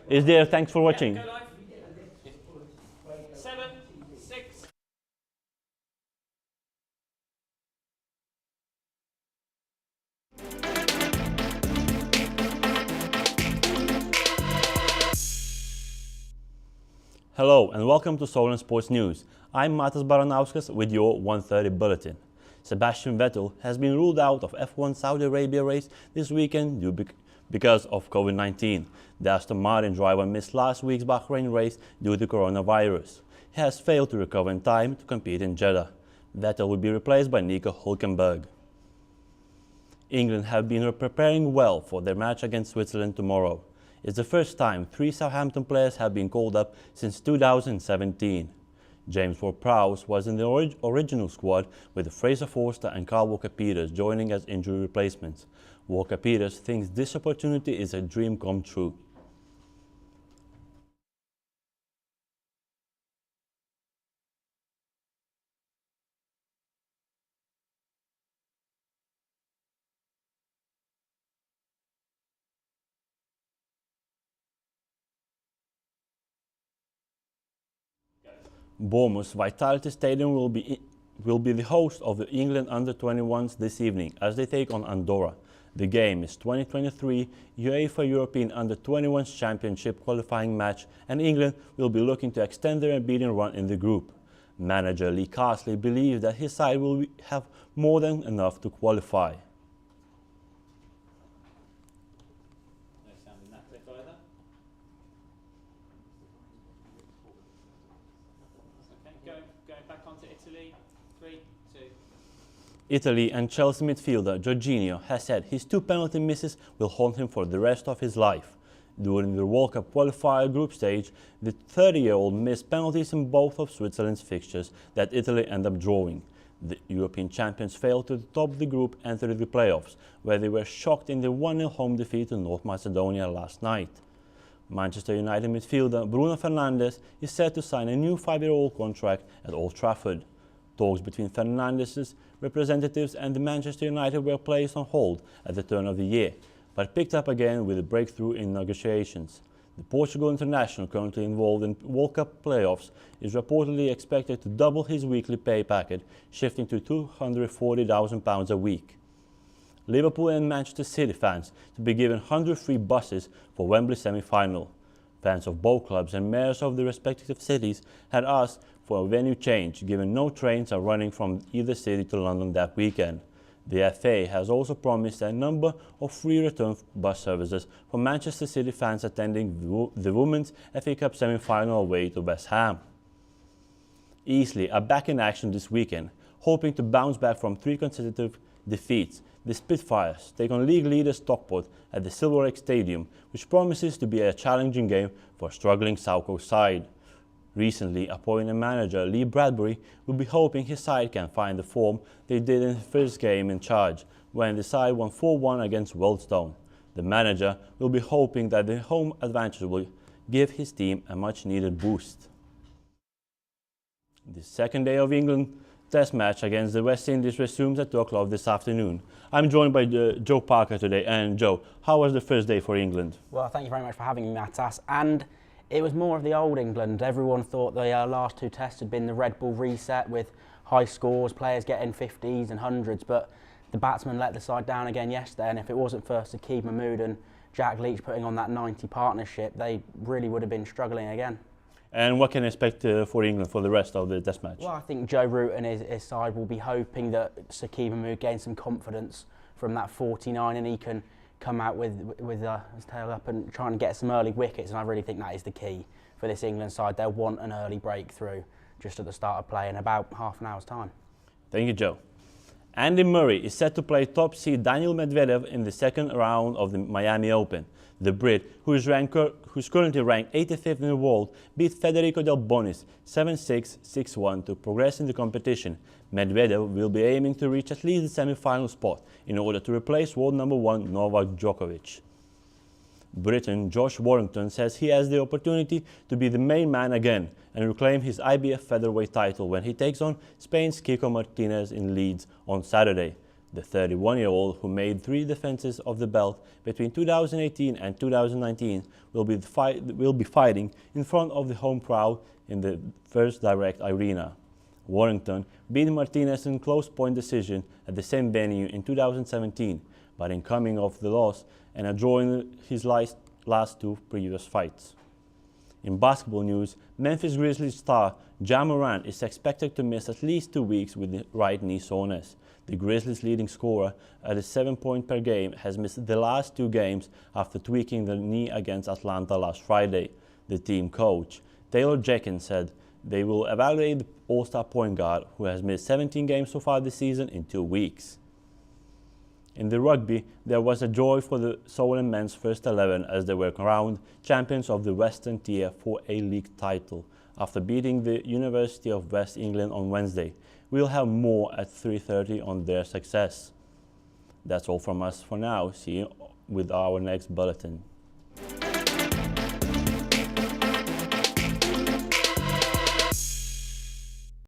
Is there? Thanks for watching. Go live. 7, 6. Hello and welcome to Solent Sports News. I'm Matas Baranauskas with your 1:30 Bulletin. Sebastian Vettel has been ruled out of F1 Saudi Arabia race this weekend because of COVID-19. The Aston Martin driver missed last week's Bahrain race due to coronavirus. He has failed to recover in time to compete in Jeddah. Vettel will be replaced by Nico Hülkenberg. England have been preparing well for their match against Switzerland tomorrow. It's the first time 3 Southampton players have been called up since 2017. James Ward-Prowse was in the original squad with Fraser Forster and Carl Walker-Peters joining as injury replacements. Walker-Peters thinks this opportunity is a dream come true. Bournemouth's Vitality Stadium will be the host of the England Under-21s this evening as they take on Andorra. The game is 2023 UEFA European Under-21s Championship qualifying match, and England will be looking to extend their unbeaten run in the group. Manager Lee Carsley believes that his side will have more than enough to qualify. Going back onto Italy. 3, 2. Italy and Chelsea midfielder Jorginho has said his 2 penalty misses will haunt him for the rest of his life. During the World Cup qualifier group stage, the 30-year-old missed penalties in both of Switzerland's fixtures that Italy ended up drawing. The European champions failed to top the group and enter the playoffs, where they were shocked in the 1-0 home defeat to North Macedonia last night. Manchester United midfielder Bruno Fernandes is set to sign a new 5-year-old contract at Old Trafford. Talks between Fernandes' representatives and the Manchester United were placed on hold at the turn of the year, but picked up again with a breakthrough in negotiations. The Portugal international, currently involved in World Cup playoffs, is reportedly expected to double his weekly pay packet, shifting to £240,000 a week. Liverpool and Manchester City fans to be given 100 free buses for Wembley semi-final. Fans of both clubs and mayors of the respective cities had asked for a venue change, given no trains are running from either city to London that weekend. The FA has also promised a number of free return bus services for Manchester City fans attending the Women's FA Cup semi-final away to West Ham. Eastleigh are back in action this weekend, hoping to bounce back from 3 consecutive defeats. The Spitfires take on league leader Stockport at the Silver Lake Stadium, which promises to be a challenging game for a struggling South Coast side. Recently appointed manager Lee Bradbury will be hoping his side can find the form they did in his first game in charge, when the side won 4-1 against Wealdstone. The manager will be hoping that the home advantage will give his team a much-needed boost. The second day of England Test match against the West Indies resumes at 2 o'clock this afternoon. I'm joined by Joe Parker today. And Joe, how was the first day for England? Well, thank you very much for having me, Matas. And it was more of the old England. Everyone thought the last 2 tests had been the Red Bull reset with high scores, players getting 50s and 100s, but the batsmen let the side down again yesterday, and if it wasn't for Saqib Mahmood and Jack Leach putting on that 90 partnership, they really would have been struggling again. And what can you expect for England for the rest of the Test match? Well, I think Joe Root and his side will be hoping that Saqib Mahmood gains some confidence from that 49 and he can come out with his tail up and try and get some early wickets, and I really think that is the key for this England side. They'll want an early breakthrough just at the start of play in about half an hour's time. Thank you, Joe. Andy Murray is set to play top seed Daniil Medvedev in the second round of the Miami Open. The Brit, who's currently ranked 85th in the world, beat Federico Del Bonis 7-6, 6-1 to progress in the competition. Medvedev will be aiming to reach at least the semi-final spot in order to replace world number 1 Novak Djokovic. Briton Josh Warrington says he has the opportunity to be the main man again and reclaim his IBF featherweight title when he takes on Spain's Kiko Martinez in Leeds on Saturday. The 31-year-old, who made 3 defenses of the belt between 2018 and 2019, will be fighting in front of the home crowd in the First Direct Arena. Warrington beat Martinez in close point decision at the same venue in 2017, but in coming off the loss and a draw in his last 2 previous fights. In basketball news, Memphis Grizzlies star Ja Morant is expected to miss at least 2 weeks with the right knee soreness. The Grizzlies' leading scorer at a 7 point per game has missed the last 2 games after tweaking the knee against Atlanta last Friday. The team coach, Taylor Jenkins, said they will evaluate the All-Star point guard, who has missed 17 games so far this season, in 2 weeks. In the rugby, there was a joy for the Solent men's first 11 as they were crowned champions of the Western Tier 4A League title after beating the University of West England on Wednesday. We'll have more at 3:30 on their success. That's all from us for now. See you with our next bulletin.